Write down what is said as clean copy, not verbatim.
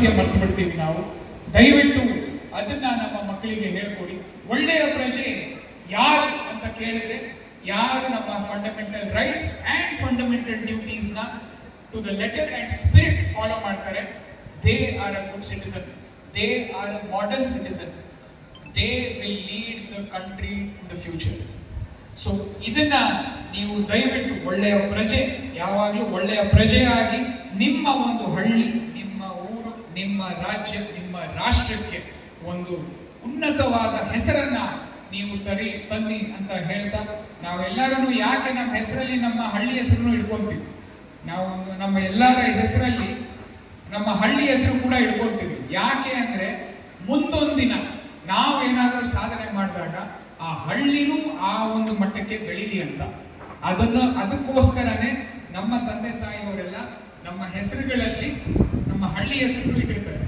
ಬಗ್ಗೆ ಮರ್ತು ಬಿಡ್ತೀವಿ ನಾವು. ದಯವಿಟ್ಟು ಅದನ್ನ ನಮ್ಮ ಮಕ್ಕಳಿಗೆ ಹೇಳ್ಕೊಡಿ. ಒಳ್ಳೆಯ ಪ್ರಜೆ ಯಾರು ಅಂತ ಕೇಳಿದ್ರೆ, ಯಾರು ನಮ್ಮ fundamental rights and fundamental duties ನ to the letter and spirit follow ಮಾಡ್ತಾರೆ, they are a good citizen, they are a model citizen, they will lead the country in the future. So ಇದನ್ನ ನೀವು ದಯವಿಟ್ಟು ಒಳ್ಳೆಯ ಪ್ರಜೆ, ಯಾವಾಗಲೂ ಒಳ್ಳೆಯ ಪ್ರಜೆಯಾಗಿ ನಿಮ್ಮ ಒಂದು ಹಳ್ಳಿ, ನಿಮ್ಮ ಊರು, ನಿಮ್ಮ ರಾಜ್ಯ, ನಿಮ್ಮ ರಾಷ್ಟ್ರಕ್ಕೆ ಒಂದು ಉನ್ನತವಾದ ಹೆಸರನ್ನ ನೀವು ತನ್ನಿ ಅಂತ ಹೇಳ್ತಾ, ನಾವೆಲ್ಲರೂ ಯಾಕೆ ನಮ್ಮ ಹೆಸರಲ್ಲಿ ನಮ್ಮ ಹಳ್ಳಿ ಹೆಸರನ್ನು ಇಟ್ಕೊಂತೀವಿ, ನಾವು ನಮ್ಮ ಎಲ್ಲರ ಹೆಸರಲ್ಲಿ ನಮ್ಮ ಹಳ್ಳಿ ಹೆಸರು ಕೂಡ ಇಟ್ಕೊಳ್ತೀವಿ. ಯಾಕೆ ಅಂದ್ರೆ ಮುಂದೊಂದು ದಿನ ನಾವೇನಾದ್ರೂ ಸಾಧನೆ ಮಾಡಿದಾಗ ಆ ಹಳ್ಳಿನೂ ಆ ಒಂದು ಮಟ್ಟಕ್ಕೆ ಬೆಳೀಲಿ ಅಂತ. ಅದಕ್ಕೋಸ್ಕರನೇ ನಮ್ಮ ತಂದೆ ತಾಯಿಯವರೆಲ್ಲ ನಮ್ಮ ಹೆಸರುಗಳಲ್ಲಿ ನಮ್ಮ ಹಳ್ಳಿ ಹೆಸರು ಇಟ್ಟಿರ್ತಾರೆ.